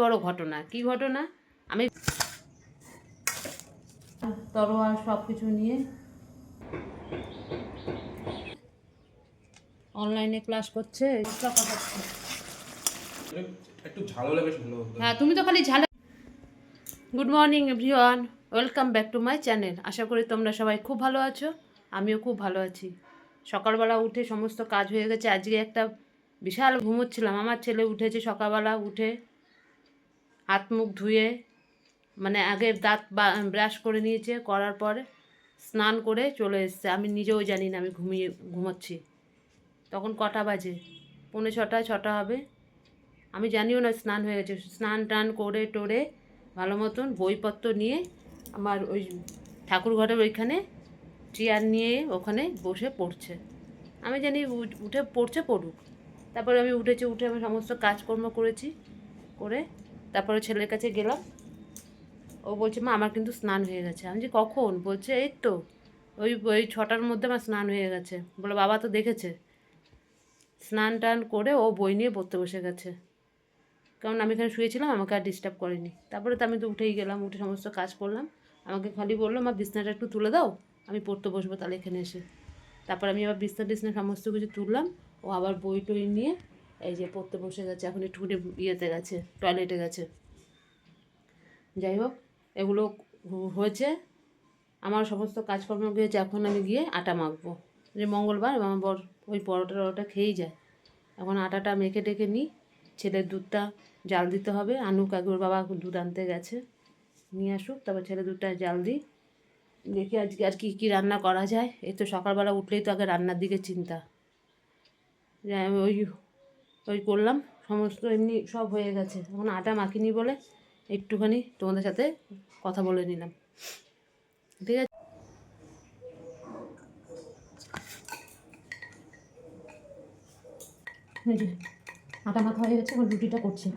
বড় ঘটনা। কি ঘটনা? আমি তরোয়াল সব কিছু নিয়ে অনলাইনে ক্লাস করছে। একটু ঝাল হলে বেশ ভালো হতো। হ্যাঁ, তুমি তো খালি ঝাল। Good morning everyone, welcome back to my চ্যানেল। আশা করি তোমরা সবাই খুব ভালো আছো, আমিও খুব ভালো আছি। সকালবেলা উঠে সমস্ত কাজ হয়ে গেছে। আজকে একটা বিশাল ঘুমোচ্ছিলাম। আমার ছেলে উঠেছে সকালবেলা, উঠে হাত মুখ ধুয়ে মানে আগে দাঁত ব্রাশ করে নিয়েছে, করার পরে স্নান করে চলে এসছে। আমি নিজেও জানি না আমি ঘুমোচ্ছি। তখন কটা বাজে? 5:45, 6টা হবে। আমি জানিও না স্নান হয়ে গেছে। স্নান টান করে টোরে ভালো মতন বইপত্র নিয়ে আমার ওই ঠাকুর ঘরের ওইখানে চেয়ার নিয়ে ওখানে বসে পড়ছে। আমি জানি উঠে পড়ছে, পড়ুক। তারপরে আমি উঠেছি, উঠে আমি সমস্ত কাজকর্ম করেছি, করে তারপরে ছেলের কাছে গেলাম। ও বলছে, মা আমার কিন্তু স্নান হয়ে গেছে। আমি যে কখন? বলছে এই তো ওই 6টার মধ্যে আমার স্নান হয়ে গেছে। বলে বাবা তো দেখেছে। স্নান টান করে ও বই নিয়ে পড়তে বসে গেছে, কারণ আমি এখানে শুয়েছিলাম, আমাকে আর ডিস্টার্ব করেনি। তারপরে তো আমি তো উঠেই গেলাম, উঠে সমস্ত কাজ করলাম। আমাকে খালি বললো, মা বিছনাটা একটু তুলে দাও, আমি পড়তে বসবো তাহলে এখানে এসে। তারপর আমি আবার বিছনা সমস্ত কিছু তুললাম। ও আবার বই টই নিয়ে এই যে পড়তে বসে গেছে। এখন একটুখানি ইয়েতে গেছে, টয়লেটে গেছে। যাই হোক, এগুলো হয়েছে। আমার সমস্ত কাজকর্ম গিয়েছে। এখন আমি গিয়ে আটা মাখবো। যে মঙ্গলবার আমার বর ওই পরোটা খেয়েই যায়। এখন আটাটা মেখে টেখে নিই। ছেলের দুধটা জাল দিতে হবে। আনুক আগে, ওর বাবা দুধ আনতে গেছে, নিয়ে আসুক, তারপর ছেলে দুধটা জাল দিই। দেখি আজকে আর কী রান্না করা যায়। এই তো সকালবেলা উঠলেই তো আগে রান্নার দিকে চিন্তা। আমি ওই ওই করলাম, সমস্ত এমনি সব হয়ে গেছে। এখন আটা মাখিনি বলে একটুখানি তোমাদের সাথে কথা বলে নিলাম, ঠিক আছে? আটা মাখা হয়ে গেছে, এখন রুটিটা করছি।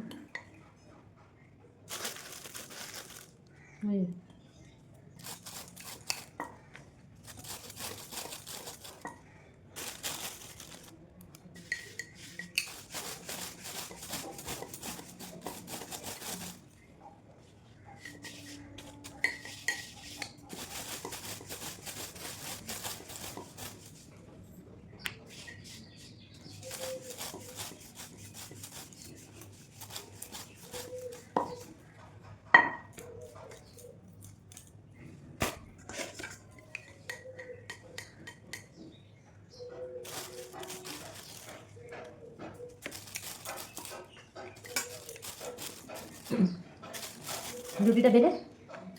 রুটিটা বেলে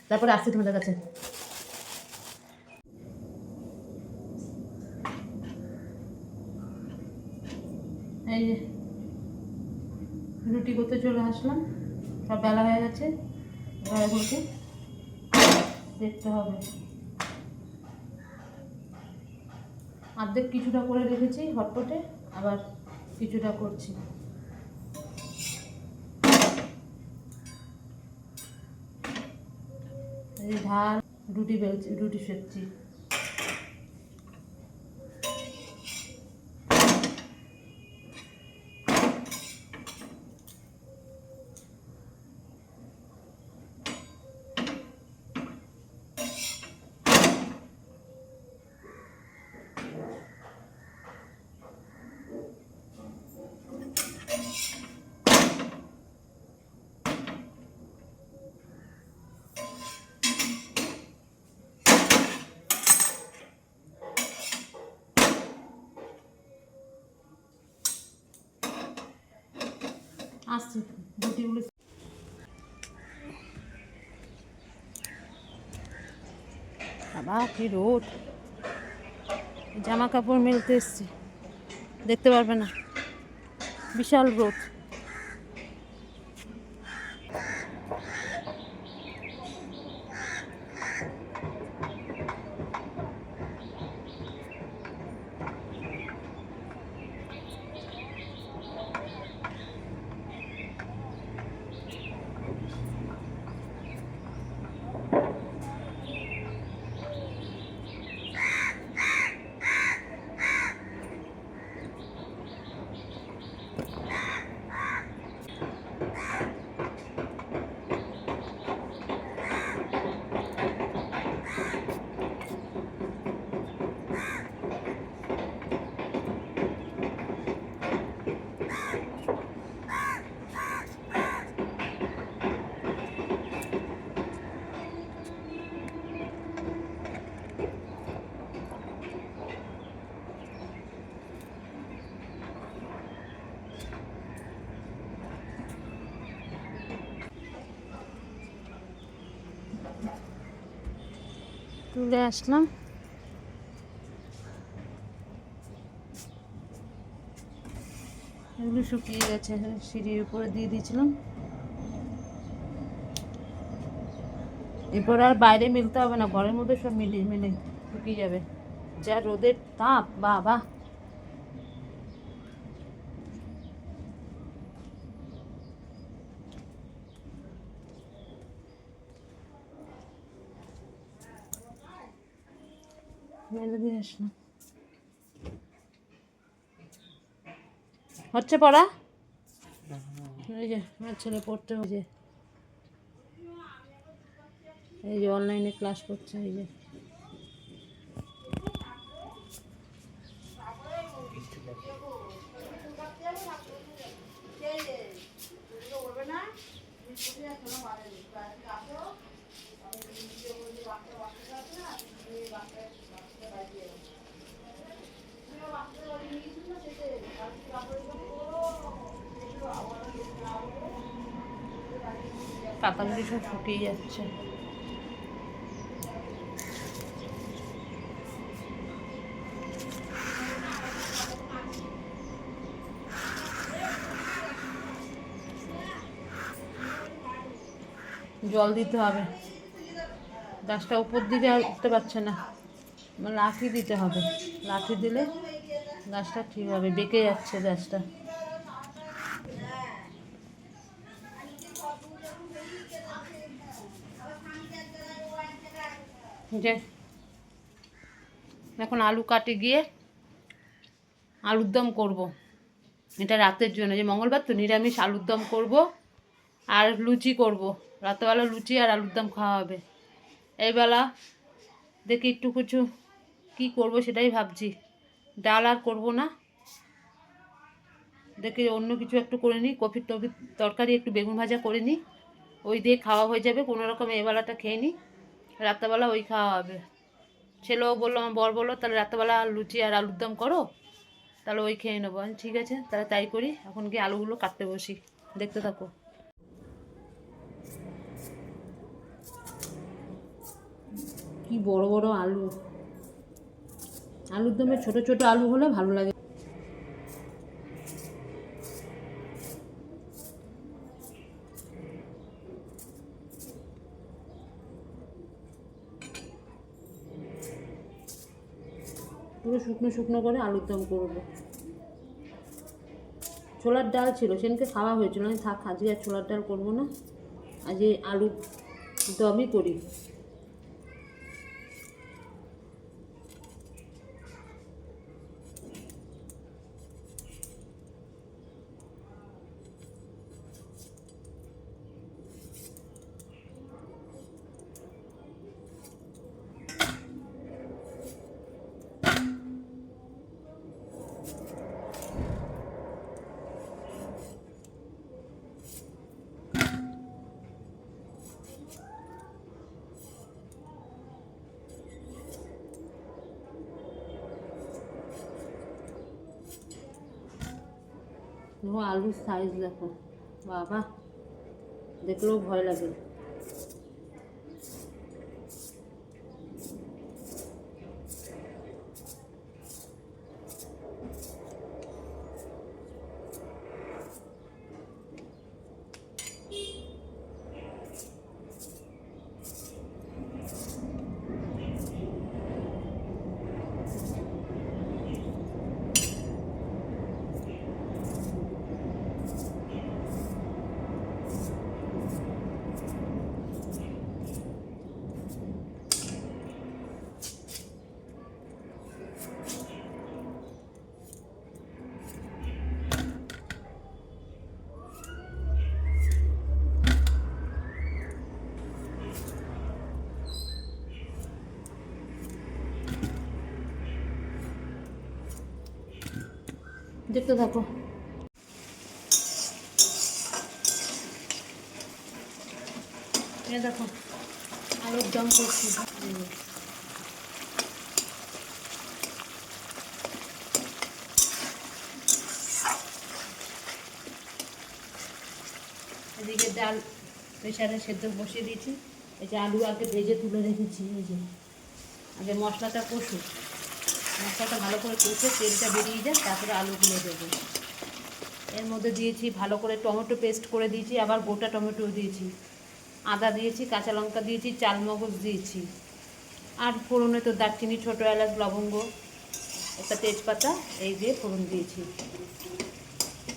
তারপরে আসছি তোমাদের কাছে। এই যে রুটি করতে চলে আসলাম। সব বেলা হয়ে গেছে, এগুলোকে দেখতে হবে। অর্ধেক কিছুটা করে রেখেছি হটপটে, আবার কিছুটা করছি। এই ঢাল রুটি সেকছি। আসছি রুটিগুলো। বাবা কি রোদ! জামা কাপড় মেলতে এসছি, দেখতে পারবে না, বিশাল রোদ। তুলে আসলাম। এগুলো শুকিয়ে গেছে, সিঁড়ির উপরে দিয়ে দিয়েছিলাম। এরপর আর বাইরে মিলতে হবে না, ঘরের মধ্যে সব মিলিয়ে মিলে শুকিয়ে যাবে। যা রোদের তাপ, বাবা! মেলে দিয়ে আসলাম। হচ্ছে পড়া? এই যে আমার ছেলে পড়তে হয়েছে, এই যে অনলাইনে ক্লাস করছে। এই যে পাতাগুলি সব শুকিয়ে যাচ্ছে। জল দিতে হবে, গাছটা উপর দিকে আর উঠতে পারছে না, লাঠি দিতে হবে। লাঠি দিলে গাছটা ঠিক হবে, বেঁকে যাচ্ছে গাছটা। যে এখন আলু কাটে গিয়ে আলুর দম করব। এটা রাতের জন্য, যে মঙ্গলবার তো নিরামিষ আলুর দম করব আর লুচি করব। রাতেবেলা লুচি আর আলুর দম খাওয়া হবে। এইবেলা দেখি একটু কিছু কী করব সেটাই ভাবছি। ডাল আর করব না, দেখি অন্য কিছু একটু করে নিই। কফির তরকারি, একটু বেগুন ভাজা করে নিই, ওই দিয়ে খাওয়া হয়ে যাবে। কোনো রকম এবেলাটা খেয়ে নিই, রাত্রেবেলা ওই খাওয়া হবে। ছেলেও বললো, আমার বর বললো, তাহলে রাত্রেবেলা লুচি আর আলুর দম করো, তাহলে ওই খেয়ে নেবো। ঠিক আছে, তাহলে তাই করি। এখন গিয়ে আলুগুলো কাটতে বসি, দেখতে থাকো। কি বড় বড় আলু! আলুর দমে ছোট ছোট আলু হলে ভালো লাগে। পুরো শুকনো শুকনো করে আলুর দম করবো। ছোলার ডাল ছিল, সেদিনকে খাওয়া হয়েছিল। আমি থাক, আজকে আর ছোলার ডাল করবো না, আজকে আলুর দমই করি। দেখো আলুর সাইজ দেখো, বাবা! দেখলেও ভয় লাগে। দেখতে থাকো। দেখো আলুর দম করছি। এদিকে ডাল প্রেশারে সেদ্ধ বসিয়ে দিয়েছি। এই যে আলু আগে ভেজে তুলে রেখেছি, এই যে আগে মশলাটা কষুক, মশলাটা ভালো করে কষে তেলটা বেরিয়ে যায়, তারপরে আলুগুলো দেবো। এর মধ্যে দিয়েছি ভালো করে টমেটো পেস্ট করে দিয়েছি, আবার গোটা টমেটো দিয়েছি, আদা দিয়েছি, কাঁচা লঙ্কা দিয়েছি, চালমগজ দিয়েছি, আর ফোড়নে তো দারচিনি, ছোটো এলাচ, লবঙ্গ, একটা তেজপাতা এই দিয়ে ফোড়ন দিয়েছি।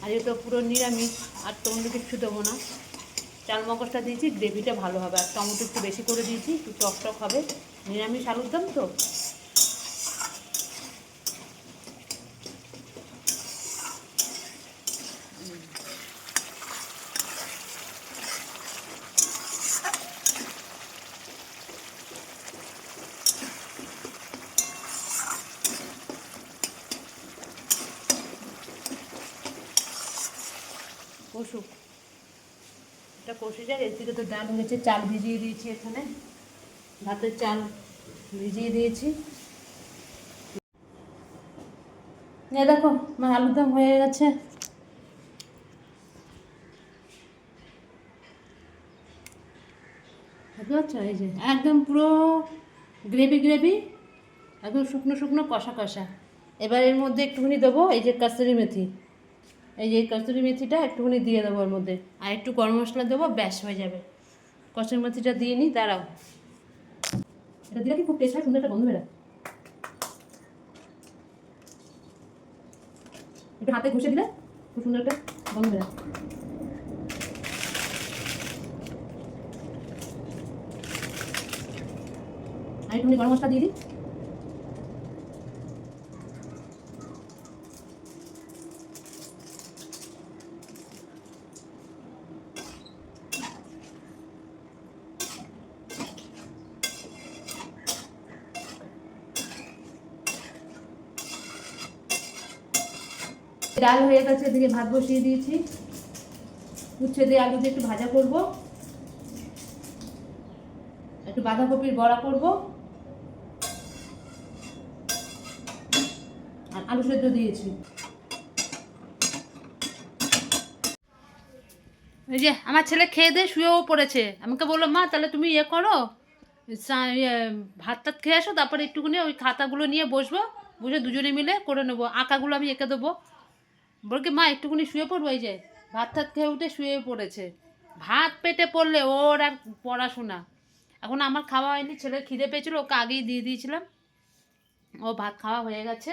আর এটা পুরো নিরামিষ, আর তো অন্য কিছু দেবো না। চালমগজটা দিয়েছি, গ্রেভিটা ভালো হবে, আর টমেটো একটু বেশি করে দিয়েছি, একটু টক টক হবে, নিরামিষ আলুর দম তো। কষুক, এটা কষে যায়। এদিকে তো ডাল হয়েছে, চাল ভিজিয়ে দিয়েছি, এখানে ভাতের চাল ভিজিয়ে দিয়েছি। দেখো আমার আলুর দম হয়ে গেছে। বুঝতে পারছো? এই যে একদম পুরো গ্রেভি গ্রেভি, একদম শুকনো শুকনো কষা কষা। এবার এর মধ্যে একটুখানি দেবো এই যে কাসুরি মেথি, এই যে কসুরি মেথিটা একটুখানি দিয়ে দেবো এর মধ্যে, আর একটু গরম মশলা দেবো, ব্যাস হয়ে যাবে। কসুরি মেথিটা দিয়ে নিই, দাঁড়াও। এটা দিলে কি খুব টেস্ট হয়, সুন্দর একটা গন্ধ বেরোয়। একটু হাতে ঘষে দিলে খুব সুন্দর একটা গন্ধ বেরোয়। আর একটুখানি গরম মশলা দিয়ে দিই। ডাল হয়ে গেছে, এদিকে ভাত বসিয়ে দিয়েছি। উচ্ছে দিয়ে আলু দিয়ে একটু ভাজা করব, একটু বাঁধাকপির বড়া করব, আর আলু সেদ্ধ দিয়েছি। এই যে আমার ছেলে খেয়ে দিয়ে শুয়েও পড়েছে। আমাকে বললো, মা তাহলে তুমি ইয়ে করো, ভাত টাত খেয়ে আসো, তারপরে একটুখানি ওই খাতাগুলো নিয়ে বসবো, বসে দুজনে মিলে করে নেবো, আঁকাগুলো আমি এঁকে দেবো। বল কি মা একটুখানি শুয়ে পড়বো। এই যে ভাত টাত খেয়ে উঠে শুয়ে পড়েছে। ভাত পেটে পড়লে ওর আর পড়াশোনা। এখন আমার খাওয়া হয়নি, ছেলের খিদে পেয়েছিল, ওকে আগেই দিয়ে দিয়েছিলাম, ও ভাত খাওয়া হয়ে গেছে।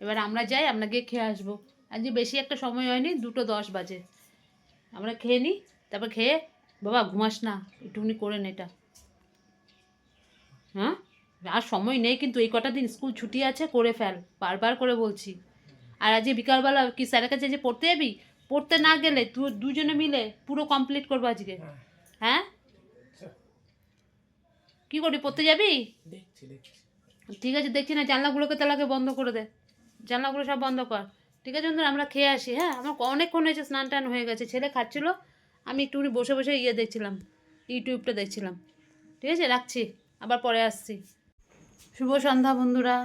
এবার আমরা যাই, আমরা গিয়ে খেয়ে আসবো। আজকে বেশি একটা সময় হয়নি, 2:10 বাজে। আমরা খেয়ে নিই, তারপর খেয়ে বাবা ঘুমাস না, একটুখানি করে নে এটা। হ্যাঁ, আর সময় নেই কিন্তু, এই কটা দিন স্কুল ছুটি আছে, করে ফেল, বারবার করে বলছি। আর আজকে বিকালবেলা কি স্যারের কাছে যে পড়তে যাবি, পড়তে না গেলে দুজনে মিলে পুরো কমপ্লিট করবো আজকে। হ্যাঁ, কি করবি, পড়তে যাবি? ঠিক আছে, দেখছি না, জানলাগুলোকে তাহলে বন্ধ করে দে, জানলাগুলো সব বন্ধ কর। ঠিক আছে বন্ধুরা, আমরা খেয়ে আসি। হ্যাঁ, আমার অনেকক্ষণ হয়েছে, স্নান টান হয়ে গেছে, ছেলে খাচ্ছিলো, আমি একটুখানি বসে বসে দেখছিলাম, ইউটিউবটা দেখছিলাম। ঠিক আছে, রাখছি, আবার পরে আসছি। শুভ সন্ধ্যা বন্ধুরা।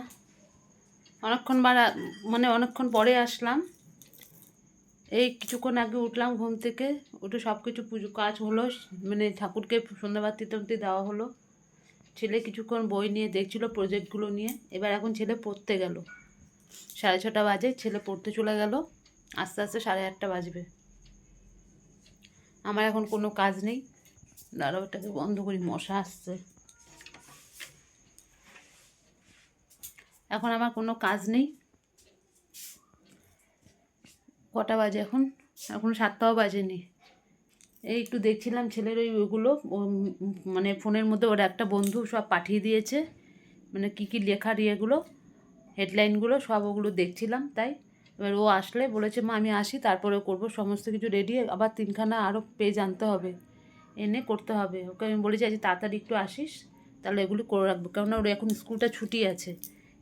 অনেকক্ষণ পরে আসলাম। এই কিছুক্ষণ আগে উঠলাম ঘুম থেকে, উঠে সব কিছু পুজো কাজ হলো, ঠাকুরকে সন্ধ্যাবাতি টন্তি দেওয়া হলো। ছেলে কিছুক্ষণ বই নিয়ে দেখছিল, প্রজেক্টগুলো নিয়ে। এবার এখন ছেলে পড়তে গেল, 6:30 বাজে, ছেলে পড়তে চলে গেল, আস্তে আস্তে 8:30 বাজবে। আমার এখন কোনো কাজ নেই, দাঁড়াও এটাকে বন্ধ করি, মশা আসছে। এখন আমার কোনো কাজ নেই। কটা বাজে এখন? এখন 7টাও বাজেনি। এই একটু দেখছিলাম ছেলের ওইগুলো, ফোনের মধ্যে ওর একটা বন্ধু সব পাঠিয়ে দিয়েছে, কী কী লেখার ইয়েগুলো, হেডলাইনগুলো সব, ওগুলো দেখছিলাম। তাই এবার ও আসলে বলেছে, মা আমি আসি তারপরে করবো, সমস্ত কিছু রেডি, আবার 3খানা আরও পেজ আনতে হবে, এনে করতে হবে। ওকে আমি বলেছি আজ তাড়াতাড়ি একটু আসিস, তাহলে এগুলি করে রাখবো, কেননা ওর এখন স্কুলটা ছুটি আছে,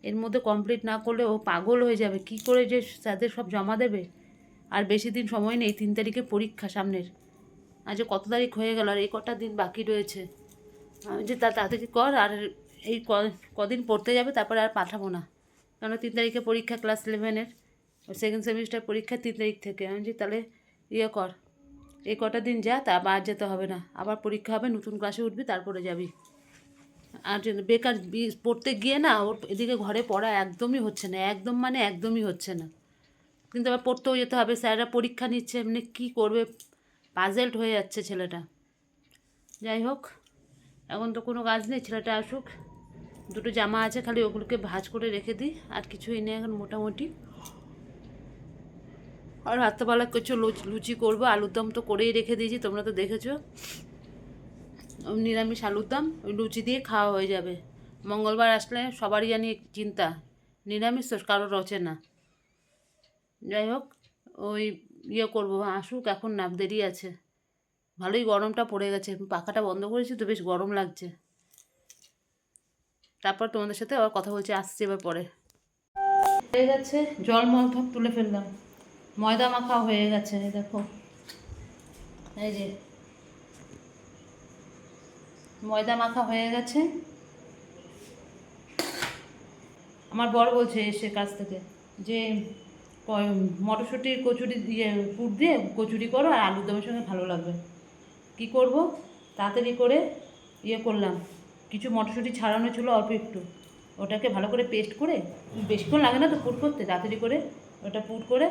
এর মধ্যে কমপ্লিট না করলে ও পাগল হয়ে যাবে, কি করে যে স্যারদের সব জমা দেবে। আর বেশি দিন সময় নেই, 3 তারিখে পরীক্ষা সামনের। আজ কত তারিখ হয়ে গেল, আর এই কটা দিন বাকি রয়েছে। আমি যে তাড়াতাড়ি কর, আর এই কদিন পড়তে যাবে, তারপরে আর পাঠাবো না, কারণ 3 তারিখে পরীক্ষা, ক্লাস 11-এর সেকেন্ড সেমিস্টার পরীক্ষা 3 তারিখ থেকে। আমি যে তাহলে ইয়ে কর, এই কটা দিন যা, তা আর যেতে হবে না, আবার পরীক্ষা হবে, নতুন ক্লাসে উঠবি, তারপরে যাবি। আর বেকার পড়তে গিয়ে না ওর এদিকে ঘরে পড়া একদমই হচ্ছে না, একদম মানে একদমই হচ্ছে না। কিন্তু আবার পড়তেও যেতে হবে, স্যাররা পরীক্ষা নিচ্ছে, এমনি কী করবে, পাজেলড হয়ে যাচ্ছে ছেলেটা। যাই হোক, এখন তো কোনো কাজ নেই, ছেলেটা আসুক, দুটো জামা আছে খালি ওগুলোকে ভাঁজ করে রেখে দিই, আর কিছুই নেই এখন মোটামুটি। আর রাত্রেবেলা কিছু লুচি করবো, আলুর দম তো করেই রেখে দিয়েছি, তোমরা তো দেখেছো। নিরামিষ আলুর দম, ওই লুচি দিয়ে খাওয়া হয়ে যাবে। মঙ্গলবার আসলে সবারই জানি চিন্তা, নিরামিষ তো কারো রচে না। যাই হোক, ওই ইয়ে করবো, আসুক, এখন না দেরি আছে। ভালোই গরমটা পড়ে গেছে, পাখাটা বন্ধ করেছি তো বেশ গরম লাগছে। তারপর তোমাদের সাথে আবার কথা বলছি, আসছি এবার পরে। হয়ে গেছে, জল মল সব তুলে ফেললাম, ময়দা মাখা হয়ে গেছে, এই দেখো, এই যে ময়দা মাখা হয়ে গেছে। আমার বর বলছে এসে কাছ থেকে যে মটরশুঁটির কচুরি দিয়ে পুর দিয়ে কচুরি করো, আর আলুর দমের সঙ্গে ভালো লাগবে। কি করব, তাড়াতাড়ি করে ইয়ে করলাম, কিছু মটরশুঁটি ছাড়ানো ছিল অল্প একটু, ওটাকে ভালো করে পেস্ট করে, বেশিক্ষণ লাগে না তো পুর করতে, তাড়াতাড়ি করে ওটা পুর করে,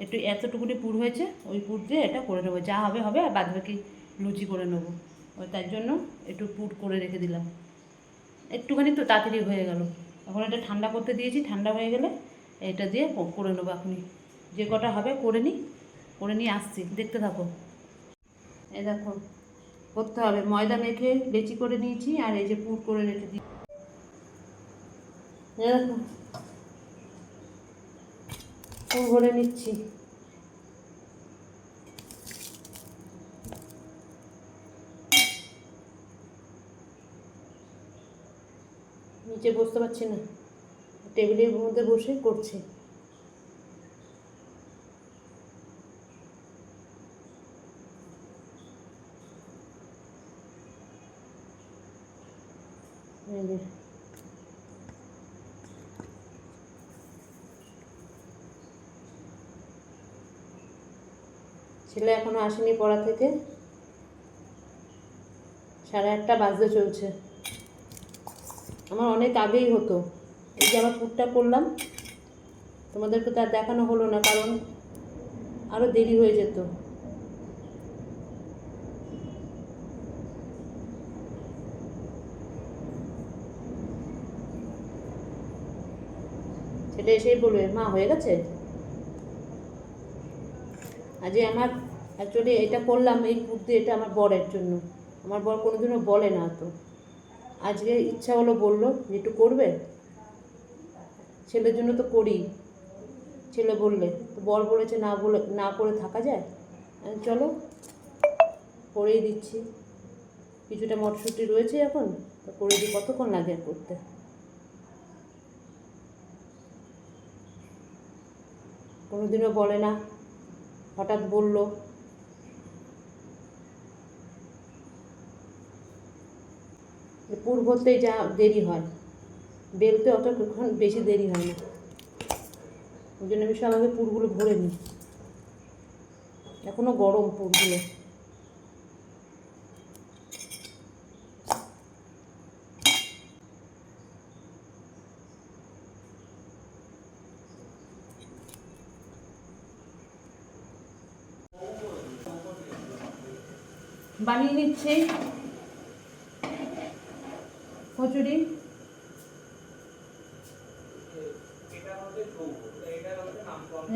একটু এতটুকুনি পুর হয়েছে, ওই পুর দিয়ে এটা করে নেবো, যা হবে হবে, আর বাদবাকি লুচি করে নেবো। ওই তার জন্য একটু পুর করে রেখে দিলাম, একটুখানি তো তাড়াতাড়ি হয়ে গেল। এখন এটা ঠান্ডা করতে দিয়েছি, ঠান্ডা হয়ে গেলে এটা দিয়ে করে নেবো এখনই, যে কটা হবে করে নিয়ে আসছি, দেখতে থাকো। এই দেখো, করতে হবে, ময়দা মেখে লেচি করে নিয়েছি, আর এই যে পুর করে রেখে দিই। দেখো, পুর ভরে নিচ্ছি। নিচে বসতে পারছি না, টেবিলের মধ্যে বসে করছি। এই যে ছেলে এখনো আসেনি পড়া থেকে, 8:30 বাজতে চলছে। আমার অনেক আগেই হতো, এই যে আবার পুরটা করলাম, তোমাদেরকে তো আর দেখানো হলো না, কারণ আরও দেরি হয়ে যেত। সেটা এসেই বলবে, মা হয়ে গেছে। আজকে আমার অ্যাকচুয়ালি এটা করলাম এই কুর্তি, এটা আমার বরের জন্য, আমার বর কোনোদিনও বলে না তো, আজকে ইচ্ছা হলো, বললো যে একটু করবে, ছেলের জন্য তো করি, ছেলে বললে তো, বর বলেছে না, বলে না করে থাকা যায়, চলো করেই দিচ্ছি। কিছুটা মটরশুঁটি রয়েছে এখন, তো করে দিই, কতক্ষণ লাগে করতে। কোনোদিনও বলে না, হঠাৎ বললো। পুর ভরতেই যা দেরি হয়, বেলতে অতক্ষণ বেশি দেরি হয় না, ওই জন্য আমি সব আগে পুরগুলো ভরে নিই, এখনও গরম পুরগুলো। বানিয়ে নিচ্ছি কচুরি।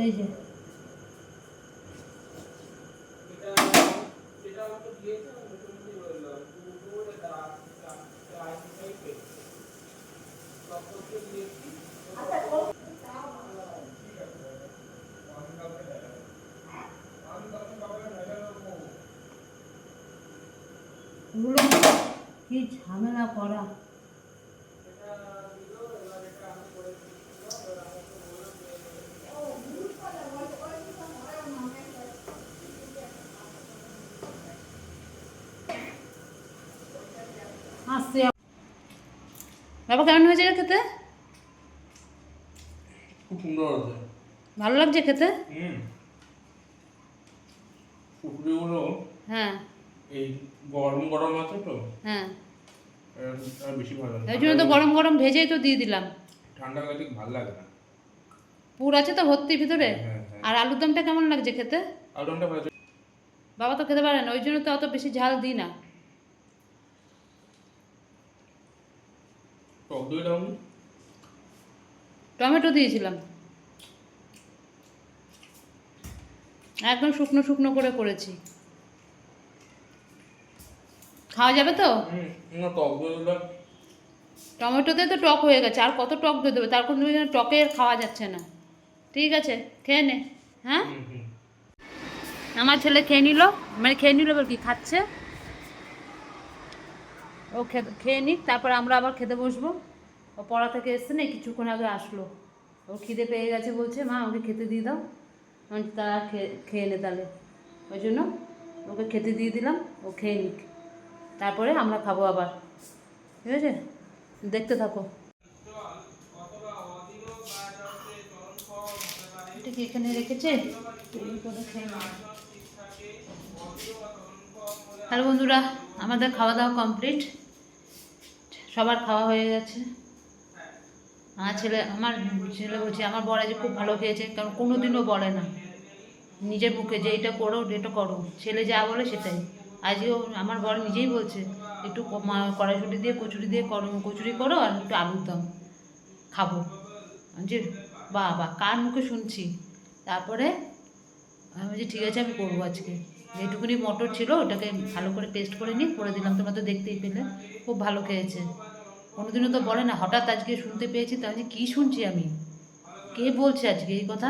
এই যে এগুলো কি ঝামেলা করা, আসছে। বাবা কেমন হয়েছে রে খেতে? খুব সুন্দর আছে। ভালো লাগছে খেতে? শুকনোগুলো হ্যাঁ এই গরম গরম আছে তো, হ্যাঁ, আর বেশি ভালো লাগে ওই জন্য তো গরম গরম ভেজেই তো দিয়ে দিলাম। ঠান্ডা হলে ঠিক ভালো লাগে না। পুর আছে তো ভর্তি ভিতরে। হ্যাঁ, হ্যাঁ। আর আলুর দমটা কেমন লাগছে খেতে? আলুদমটা ভালো। বাবা তো খেতে পারে না, ওই জন্য তো অত বেশি ঝাল দিই না। টক দই দাও। টমেটো দিয়েছিলাম, একদম শুকনো শুকনো করে করেছি। খাওয়া যাবে তো? না টক দই দিলাম। টমেটোতে তো টক হয়ে গেছে, আর কত টক দিয়ে দেবে? তার কোনো টকে খাওয়া যাচ্ছে না। ঠিক আছে, খেয়ে নে। হ্যাঁ, আমার ছেলে খেয়ে নিল, মানে খেয়ে নিল বল কি, খাচ্ছে। ও খেয়ে নিক, তারপরে আমরা আবার খেতে বসবো। ও পড়া থেকে এসছে না, কিছুক্ষণ আগে আসলো। ও খিদে পেয়ে গেছে, বলছে মা ওকে খেতে দিয়ে দাও। আমি তা খেয়ে নে তাহলে। ওই জন্য ওকে খেতে দিয়ে দিলাম, ও খেয়ে নিক, তারপরে আমরা খাবো আবার। ঠিক আছে, দেখতে থাকো। এটা কি এখানে রেখেছে? হ্যালো বন্ধুরা, আমাদের খাওয়া দাওয়া কমপ্লিট, সবার খাওয়া হয়ে গেছে। আমার ছেলে বলছে আমার বর আজ খুব ভালো খেয়েছে, কারণ কোনো দিনও বলে না নিজের মুখে যে এটা করো এটা করো, ছেলে যা বলে সেটাই। আজকেও আমার বর নিজেই বলছে একটু কড়াইশুঁটি দিয়ে কচুরি দিয়ে কচুরি করো আর একটু আলুর দম খাবো। যে বাবা কার মুখে শুনছি। তারপরে আমি বলছি ঠিক আছে, আমি করবো আজকে। যেটুকুনি মটর ছিল ওটাকে ভালো করে পেস্ট করে নিই, করে দিলাম, তোমরা তো দেখতেই পেলে। খুব ভালো খেয়েছে। কোনোদিনও তো বলে না, হঠাৎ আজকে শুনতে পেয়েছি, তাহলে কী শুনছি আমি, কে বলছে আজকে এই কথা?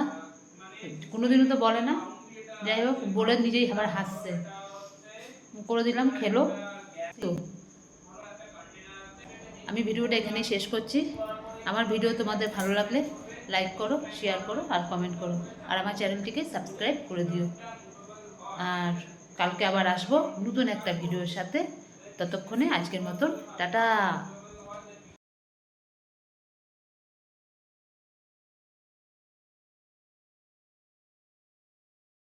কোনোদিনও তো বলে না। যাই হোক, বলে নিজেই আবার হাসছে। করে দিলাম, খেলো। তো আমি ভিডিওটা এখানেই শেষ করছি। আমার ভিডিও তোমাদের ভালো লাগলে লাইক করো, শেয়ার করো আর কমেন্ট করো, আর আমার চ্যানেলটিকে সাবস্ক্রাইব করে দিও। আর কালকে আবার আসবো নতুন একটা ভিডিওর সাথে। ততক্ষণে আজকের মতন টাটা।